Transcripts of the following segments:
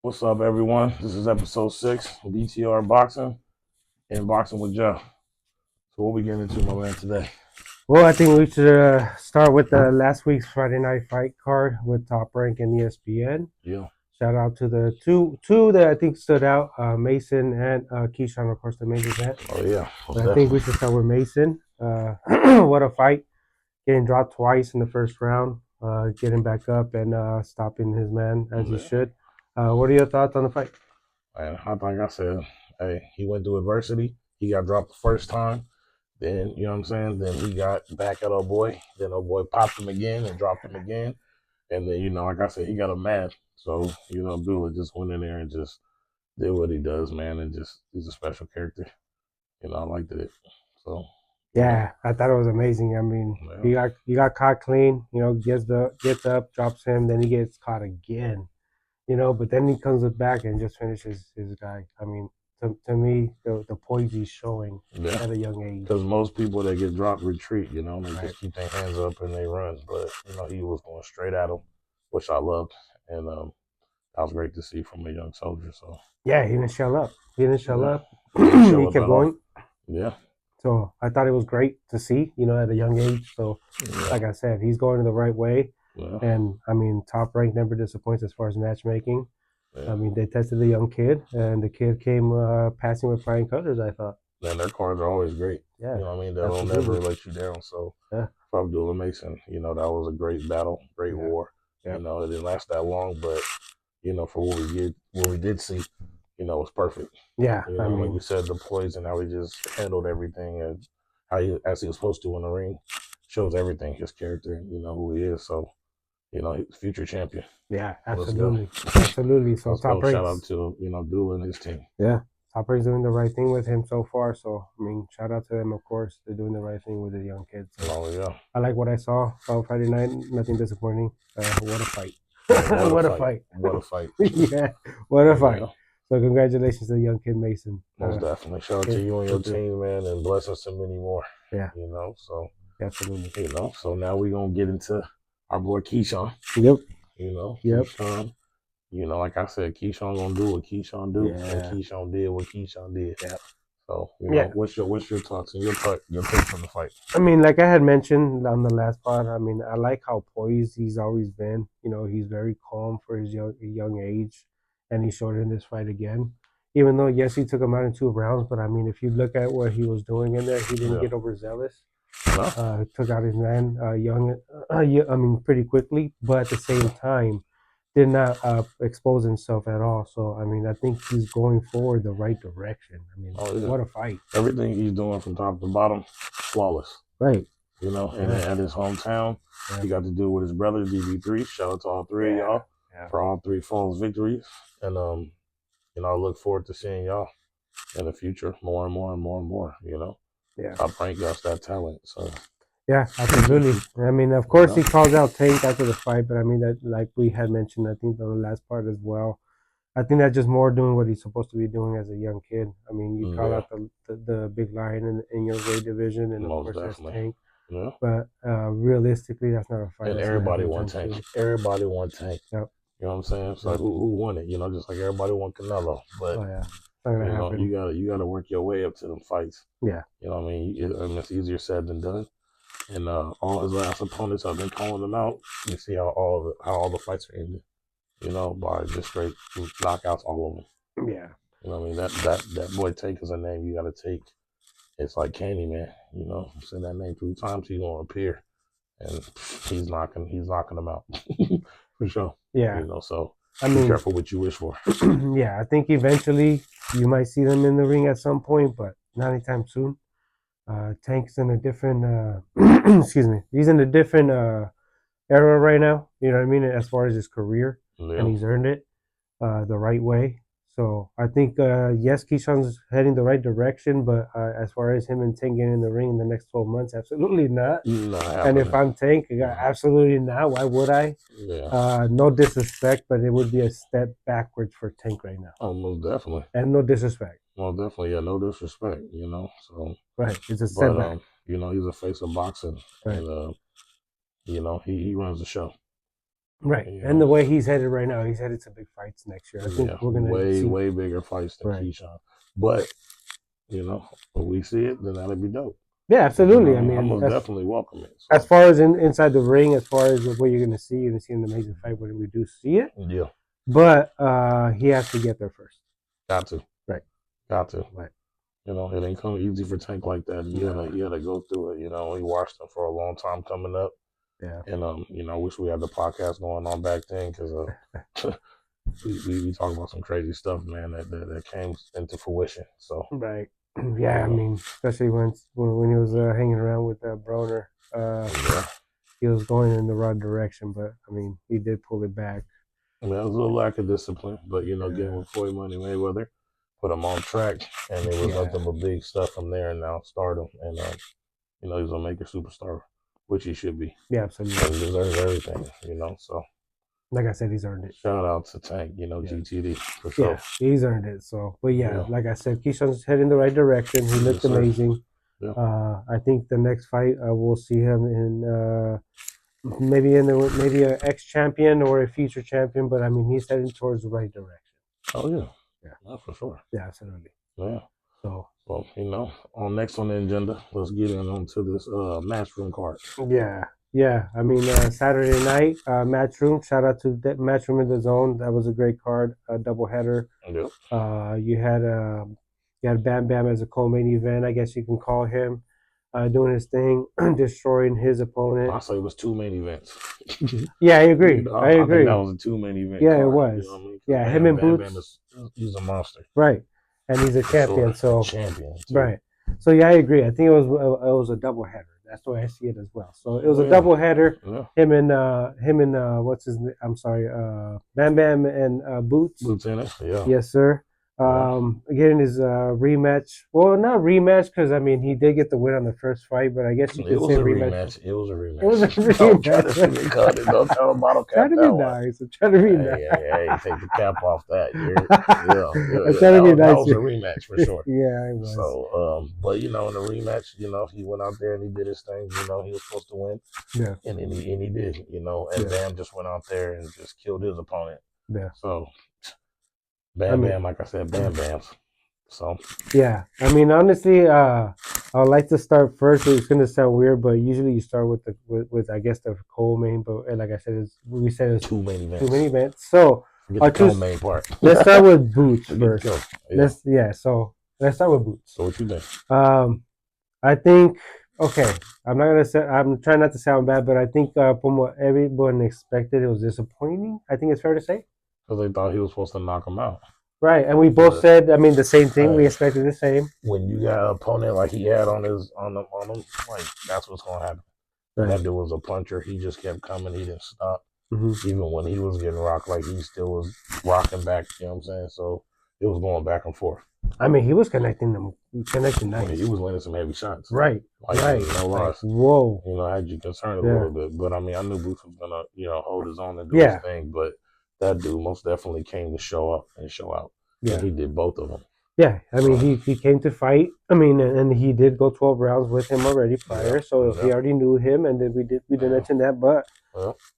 What's up, everyone? This is episode 6 of BTR Boxing and Boxing with Joe. So, what we getting into, my man, today? Well, I think we should start with last week's Friday night fight card with Top Rank and ESPN. Yeah. Shout out to the two that I think stood out, Mason and Keyshawn, of course, the main event. Oh, yeah. But I think we should start with Mason. What a fight. Getting dropped twice in the first round, getting back up and stopping his man as he should. What are your thoughts on the fight? And like I said, hey, he went through adversity. He got dropped the first time. Then, you know what I'm saying? Then he got back at old boy. Then old boy popped him again and dropped him again. And then, like I said, he got him mad. So, Abdullah just went in there and just did what he does, man. And just, he's a special character. I liked it. So, Yeah, I thought it was amazing. I mean, he got caught clean. Gets up, drops him, then he gets caught again. But then he comes back and just finishes his guy. I mean, to me, the poise he's showing at a young age. Because most people that get dropped retreat, they just keep their hands up and they run. But, he was going straight at him, which I loved. And that was great to see from a young soldier. So yeah, he didn't shell up. He kept going. Yeah. So I thought it was great to see, at a young age. So, like I said, he's going the right way. Yeah. And, I mean, Top Rank never disappoints as far as matchmaking. Yeah. I mean, they tested the young kid, and the kid came passing with flying colors, I thought. And their cards are always great. Yeah. They'll never let you down. So, for Abdullah Mason, that was a great battle, great war. Yeah. It didn't last that long, but, for what we did see, it was perfect. Yeah. I mean, like you said, the poise and how he just handled everything and how as he was supposed to in the ring shows everything, his character, who he is. So, future champion. Yeah, absolutely. Absolutely. So Top Rank. Shout out to, Abdullah and his team. Yeah. Top Rank's doing the right thing with him so far. So, I mean, shout out to them, of course. They're doing the right thing with the young kids. So oh, yeah. I like what I saw on Friday night. Nothing disappointing. What a fight. What a fight. What a fight. Yeah. What a fight. So congratulations to the young kid Mason. Most definitely. Shout out to you and your team, man, and blessings to many more. Yeah. So absolutely. So now we're gonna get into our boy Keyshawn. Yep. Yep. Keyshawn. Like I said, Keyshawn gonna do what Keyshawn do, and Keyshawn did what Keyshawn did. Yeah. So what's your thoughts and your take from the fight? I mean, like I had mentioned on the last part, I mean, I like how poised he's always been. He's very calm for his young age, and he showed it in this fight again. Even though, yes, he took him out in 2 rounds, but I mean, if you look at what he was doing in there, he didn't get overzealous. No. Took out his man pretty quickly, but at the same time, did not expose himself at all. So, I mean, I think he's going forward the right direction. I mean, what a fight. Everything he's doing from top to bottom, flawless. Right. And at his hometown, he got to do with his brother, DB3. Shout out to all three of y'all for all 3 falls victories. And, I look forward to seeing y'all in the future more and more and more and more, Yeah. Top Rank got that talent, so. Yeah, absolutely. I mean, of course, he calls out Tank after the fight, but I mean, that, like we had mentioned, I think on the last part as well, I think that's just more doing what he's supposed to be doing as a young kid. I mean, you call out the big lion in your weight division, and of course, that's Tank. Yeah. But realistically, that's not a fight. And everybody wants Tank. Everybody wants Tank. Yep. You know what I'm saying? It's like who won it? Just like everybody wants Canelo. But you gotta work your way up to them fights. Yeah. You know what I mean? It's easier said than done. And all his last opponents have been calling him out. You see how all the fights are ended. By just straight knockouts, all of them. Yeah. You know what I mean? That boy Tank is a name you gotta take. It's like Candyman. Say that name 3 times, he's gonna appear, and he's knocking him out for sure. Yeah. So be careful what you wish for. Yeah, I think eventually you might see them in the ring at some point, but not anytime soon. Tank's in a different excuse me. He's in a different era right now. You know what I mean? As far as his career, and he's earned it the right way. So I think yes, Keyshawn's heading the right direction, but as far as him and Tank getting in the ring in the next 12 months, absolutely not. And if I'm Tank, absolutely not. Why would I? Yeah. No disrespect, but it would be a step backwards for Tank right now. Oh, most definitely. And no disrespect. Well, definitely, no disrespect. So right, it's a setback. He's a face of boxing, and he runs the show. Right. You And know, the way he's headed right now, he's headed to big fights next year. I think yeah, we're gonna way see. way bigger fights than Right. Keyshawn. But when we see it, then that'll be dope. Yeah, absolutely. I I'm mean, most definitely welcome it. as So far as inside the ring, as far as what you're gonna see an amazing fight when we do see it. yeah, But he has to get there first. got to, Right. got to. Right. It ain't come easy for Tank like that. No. He had to go through it. He watched him for a long time coming up, Yeah. and wish we had the podcast going on back then because we talk about some crazy stuff, man, that came into fruition. So Right. Yeah. I mean, especially when he was hanging around with Broner, yeah, he was going in the right direction. But I mean, he did pull it back. I mean, it was a little lack of discipline, but getting Yeah. with Floyd Money Mayweather put him on track, and it was Yeah. nothing but big stuff from there. And now stardom, and he's a major superstar, which he should be. Yeah. And Absolutely. he deserves everything. So Like I said, he's earned it. shout out to Tank, Yeah. GTD for Yeah, sure. he's earned it. So, but yeah, Yeah. like I said, Keyshawn's heading in the right direction. He looked Yes, sir. amazing. Yeah. I think the next fight we'll see him in maybe maybe an ex champion or a future champion. But I mean, he's heading towards the right direction. Oh yeah. Yeah. That's for sure. Yeah, absolutely. Yeah. So Well, next on the agenda, let's get onto this matchroom card. yeah. I mean, Saturday night Matchroom. Shout out to Matchroom in the Zone. That was a great card, a doubleheader. Yep. You had Bam Bam as a co-main event. I guess you can call him doing his thing, destroying his opponent. I say it was two main events. Yeah, I agree. I agree. think that was a two main event. Yeah, card, it was. You know what I mean? Yeah, Bam, him and Bam Boots. Bam he's a monster. Right, and he's a champion. So champion. Too. Right. So yeah, I agree. I think it was a double header. That's the way I see it as well. So it was a double header. Yeah. Him and what's his name? I'm sorry, Bam Bam and Boots. Lieutenant. Yeah. Yes, sir. Getting his rematch. Well, not rematch because I mean he did get the win on the first fight, but I guess you could say rematch. It was a rematch. It was a rematch. Don't tell him bottle cap. Trying to be nice. I'm trying to be nice. Hey, take the cap off that. I'm trying to be nice. That was a rematch for sure. Yeah, it was. So, but in the rematch, he went out there and he did his thing. He was supposed to win. Yeah. And he did. And Bam just went out there and just killed his opponent. Yeah. So. Bam Bam, like I said, Bam Bams. So yeah, I mean honestly, I would like to start first. It's gonna sound weird, but usually you start with I guess the co-main. But like I said, it's two main events. So I'll choose the main part. Let's start with Boots first. Yeah. So let's start with Boots. So what you think? I think okay. I'm not gonna say. I'm trying not to sound bad, but I think from what everyone expected, it was disappointing. I think it's fair to say. Because they thought he was supposed to knock him out. Right, and we both said, I mean, the same thing. We expected the same. When you got an opponent like he had on him, like that's what's gonna happen. Right. That dude was a puncher. He just kept coming. He didn't stop. Mm-hmm. Even when he was getting rocked, like he still was rocking back. You know what I'm saying? So it was going back and forth. I mean, he was connecting nice. I mean, he was landing some heavy shots. Right. Right. No loss. Whoa. I had you concerned a little bit, but I mean, I knew Boots was gonna, hold his own and do his thing, but. That dude most definitely came to show up and show out. Yeah, and he did both of them. Yeah, I mean he came to fight. I mean, and he did go 12 rounds with him already prior, so he already knew him, and then we did mention that. But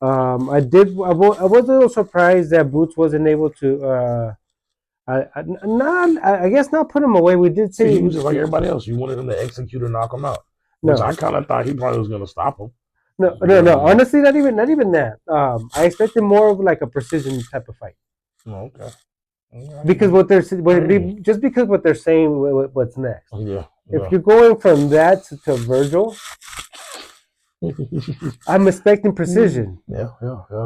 I was a little surprised that Boots wasn't able to. I guess not put him away. We did say he was just like everybody else. You wanted him to execute or knock him out. Which I kind of thought he probably was going to stop him. No. Honestly, not even that. I expected more of like a precision type of fight. Oh, okay. Because what they're saying, what's next? Yeah. If you're going from that to Virgil, I'm expecting precision. Yeah.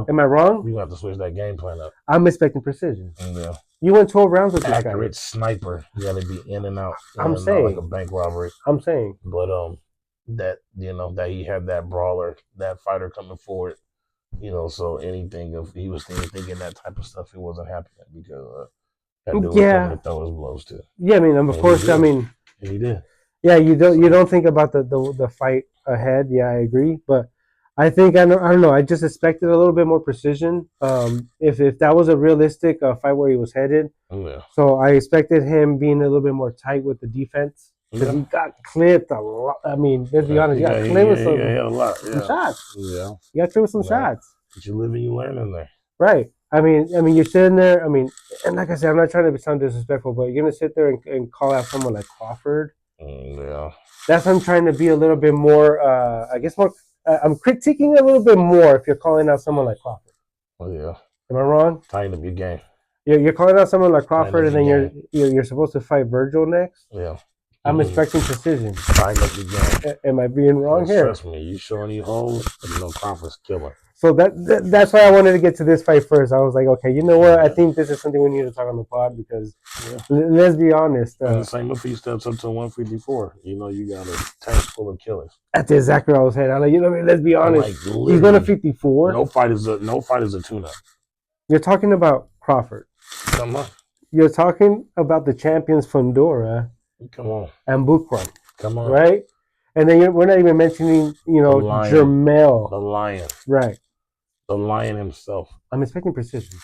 Am I wrong? You have to switch that game plan up. I'm expecting precision. Yeah. You went 12 rounds with this guy. Accurate sniper. You got to be in and out. I'm saying like a bank robbery. I'm saying, but that that he had that brawler, that fighter coming forward, so anything if he was thinking that type of stuff, it wasn't happening because that dude was coming to throw his blows too. Yeah, I mean, of course, I mean, he did. Yeah, you don't think about the fight ahead. Yeah, I agree, but I think I don't know. I just expected a little bit more precision. If that was a realistic fight where he was headed, so I expected him being a little bit more tight with the defense. Because he got clipped a lot. I mean, let's be honest, he got clipped with some shots. Yeah. He got clipped with some shots. But you live and you learn in there. Right. I mean, you're sitting there. I mean, and like I said, I'm not trying to sound disrespectful, but you're gonna sit there and call out someone like Crawford. Yeah. That's I'm trying to be a little bit more. I guess more. I'm critiquing a little bit more if you're calling out someone like Crawford. Oh yeah. Am I wrong? Tighten up your game. You're calling out someone like Tighten Crawford, up and then your you're supposed to fight Virgil next. Yeah. I'm expecting precision. Tighten up your game. Am I being wrong here? Trust me, you showing you holes, you know Crawford's killer. So that's why I wanted to get to this fight first. I was like, okay, you know what? I think this is something we need to talk on the pod because let's be honest. And the same if he steps up to 154. You know, you got a tank full of killers. That's exactly what I was saying. I'm like, you know what I mean? Let's be honest. Like, he's going to 54. No fight is a tune-up. You're talking about Crawford. Come on. You're talking about the champions Fundora. Come on. And Bukram. Come on. Right? And then we're not even mentioning, Jermel. The Lion. Right. The Lion himself. I'm expecting precision.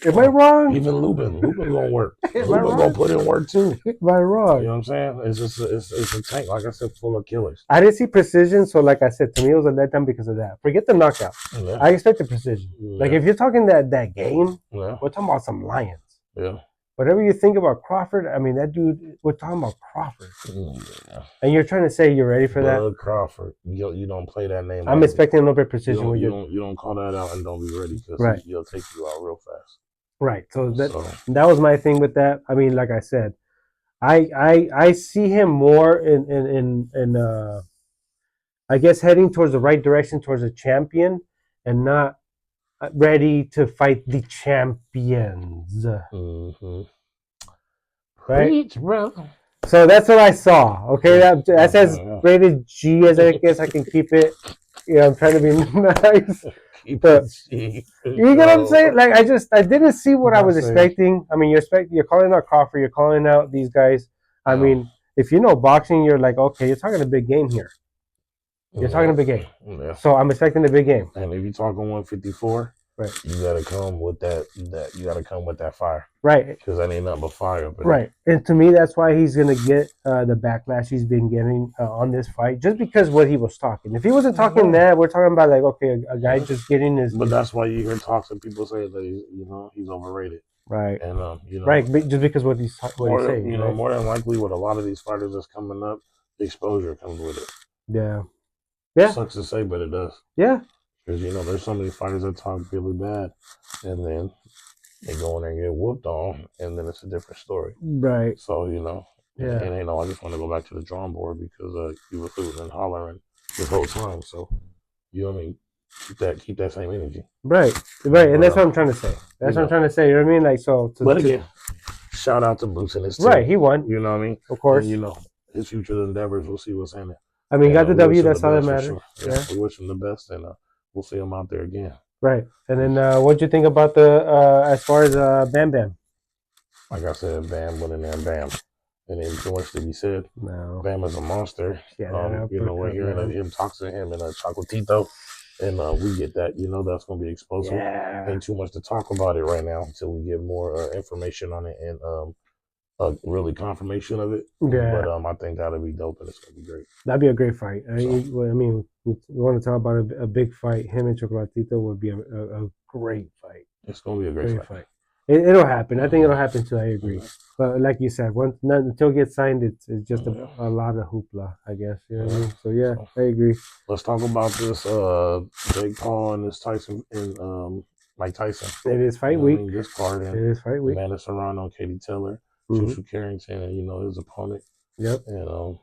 Am I wrong? Even Lubin gonna work. Lubin gonna put in work too. Am I wrong? You know what I'm saying? It's just it's a tank, like I said, full of killers. I didn't see precision, so like I said, to me it was a letdown because of that. Forget the knockout. Yeah. I expected precision. Yeah. Like if you're talking that game, we're talking about some lions. Yeah. Whatever you think about Crawford, I mean that dude. We're talking about Crawford. Yeah. And you're trying to say you're ready for that? Crawford. You don't play that name. I'm expecting a little bit of precision. You don't call that out and don't be ready because he'll take you out real fast. Right. So that was my thing with that. I mean, like I said, I see him more in I guess heading towards the right direction towards a champion and not ready to fight the champions. Mm-hmm. Right? Preach, brother. So that's what I saw. Okay, that's as rated G as I guess I can keep it. I'm trying to be nice. But you get what I'm saying? Like I didn't see what I was expecting. I mean, you're calling out Crawford, you're calling out these guys. I mean, if you know boxing, you're like, okay, you're talking a big game here. You're talking a big game. Yeah. So I'm expecting a big game. And if you're talking 154, right, you gotta come with that. You gotta come with that fire, right? Because that ain't nothing but fire. Right. And to me, that's why he's gonna get the backlash he's been getting on this fight, just because what he was talking. If he wasn't talking that, we're talking about like, okay, a guy just getting his. But that's why you hear talks and people say that he's overrated. Right. And right, just because what he's saying. Right? More than likely, with a lot of these fighters that's coming up, the exposure comes with it. Yeah. Yeah. It sucks to say, but it does. Yeah. Because, there's so many fighters that talk really bad, and then they go in there and get whooped on, and then it's a different story. Right. So, yeah. And, I just want to go back to the drawing board because you were hooting and hollering this whole time. So, you know what I mean? Keep that same energy. Right. And that's what I'm trying to say. That's what I'm trying to say. You know what I mean? Like, so. But again, shout out to Boots and his team. Right. He won. You know what I mean? Of course. And, his future endeavors, we'll see what's in it. I mean, he got the W. That's all that matters. Sure. Yeah. We wish him the best, and we'll see him out there again. Right. And then what'd you think about as far as Bam Bam? Like I said, Bam went in there and Bam. And then too much to be said. No. Bam is a monster. Yeah, we're hearing him talk to him in a Chocolatito. And we get that, that's going to be explosive. Yeah. Ain't too much to talk about it right now until we get more information on it and really confirmation of it. Yeah. But I think that'll be dope and it's going to be great. That'd be a great fight. I mean, we want to talk about a big fight. Him and Chocolatito would be a great fight. It's going to be a great fight. It'll happen. I think it'll happen too. I agree. Mm-hmm. But like you said, until it gets signed, it's just a lot of hoopla, I guess. You know what I mean? So yeah, I agree. Let's talk about this Jake Paul and this Tyson and Mike Tyson. It is fight week. This card. It is fight week. Amanda Serrano, Katie Taylor, Shushu Carrington, and his opponent. Yep. And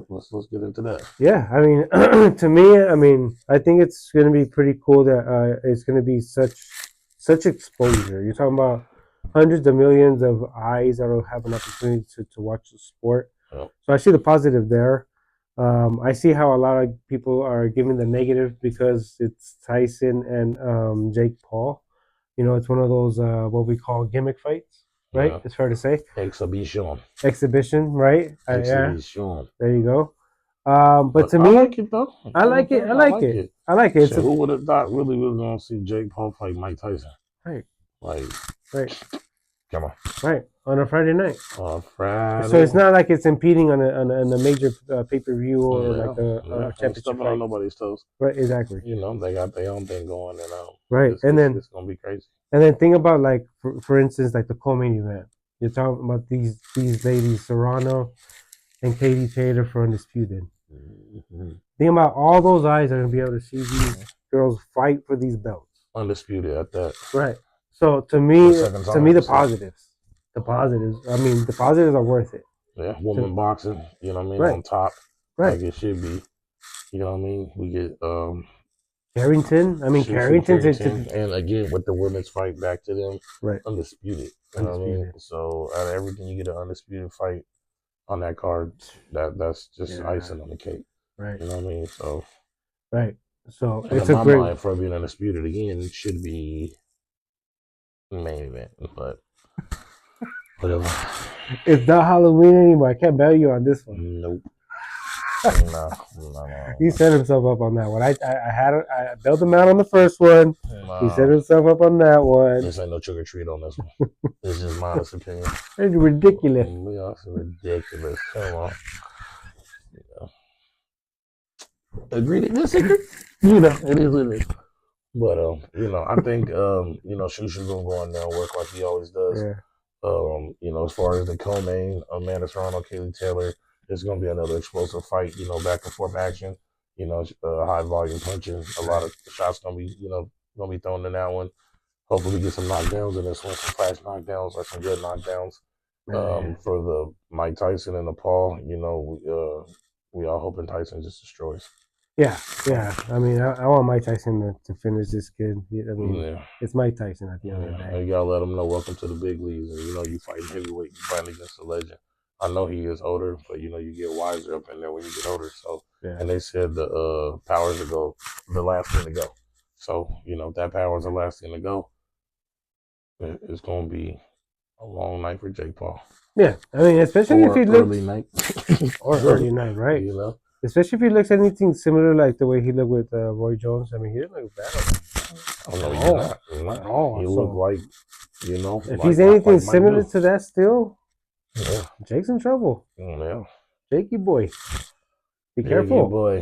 let's get into that. Yeah, I mean, to me, I think it's going to be pretty cool that it's going to be such exposure. You're talking about hundreds of millions of eyes that will have an opportunity to watch the sport. Yep. So I see the positive there. I see how a lot of people are giving the negative because it's Tyson and Jake Paul. It's one of those what we call gimmick fights. Right, yeah. It's fair to say. Exhibition, right? Exhibition. There you go. But to me, I like it though. I like it. So who would have thought really was going to see Jake Paul fight Mike Tyson? Right. Like, right. Come on. Right, on a Friday night. On Friday. So it's not like it's impeding on a major pay-per-view or Yeah, like a ain't championship stepping fight. on nobody's toes. Right, exactly. You know, they got their own thing going, and Right, it's gonna be crazy. and then think about like for instance like the co-main event. You're talking about these ladies, Serrano and Katie Taylor for Undisputed. Mm-hmm. Think about all those eyes are gonna be able to see these girls fight for these belts. Undisputed at that. Right. So to me, the positives. The positives. I mean, the positives are worth it. Yeah, woman boxing. You know what I mean? Right. On top, right? Like it should be. You know what I mean? We get Carrington. I mean, Carrington's and again with the women's fight back to them. Right. Undisputed. You know what I mean? So out of everything, you get an undisputed fight on that card. That's just icing on the cake. Right. You know what I mean? So. Right. So and it's in my mind, for being undisputed again, it should be the main event, but whatever. It's not Halloween anymore. I can't bet you on this one. Nope. No. He set himself up on that one. I bailed him out on the first one. He set himself up on that one. This ain't no trick or treat on this one. It's just my honest opinion. It's ridiculous. It's ridiculous. Come on. Agree to disagree. You know, it is what it is. But you know, I think Shusha's gonna go on there and work like he always does. Yeah. You know, as far as the co-main, Amanda Serrano, Kaylee Taylor, it's gonna be another explosive fight. You know, back and forth action. You know, high volume punching. A lot of shots gonna be thrown in that one. Hopefully, we get some knockdowns in this one, some fast knockdowns or some good knockdowns. For the Mike Tyson and the Paul, you know, we all hoping Tyson just destroys. Yeah. I mean, I want Mike Tyson to finish this kid. I mean, it's Mike Tyson at the end of the day. You gotta let him know, welcome to the big leagues. And, you know, you fighting heavyweight, you fighting against a legend. I know he is older, but, you know, you get wiser up in there when you get older. So, and they said the powers to go, the last thing to go. So, you know, if that power is the last thing to go, it's going to be a long night for Jake Paul. Yeah, I mean, especially if he looks early night. or early night, right? You know? Especially if he looks anything similar like the way he looked with Roy Jones. I mean, he didn't look bad. Oh, no, he's not at all. He looked like, you know. If he's anything similar to that still, Jake's in trouble. Yeah. Jakey boy. Be careful. Boy.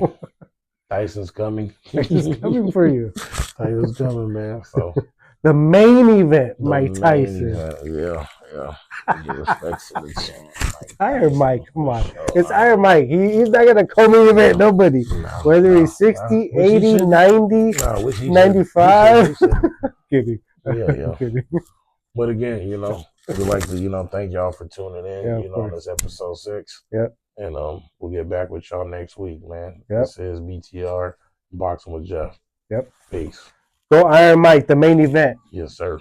Tyson's coming. Tyson's coming for you. Tyson's coming, man. So the main event, Mike Tyson. Yeah. Give respect to the champ. Iron Mike, come on. It's Iron Mike. He's not going to co-main event nobody. Whether he's 60, 80, 90, 95. Kidding. Yeah. Kidding. But again, you know, we'd like to, you know, thank y'all for tuning in, you know, on this episode 6. Yep. And we'll get back with y'all next week, man. Yep. This is BTR Boxing with Jeff. Yep. Peace. Go Iron Mike, the main event. Yes, sir.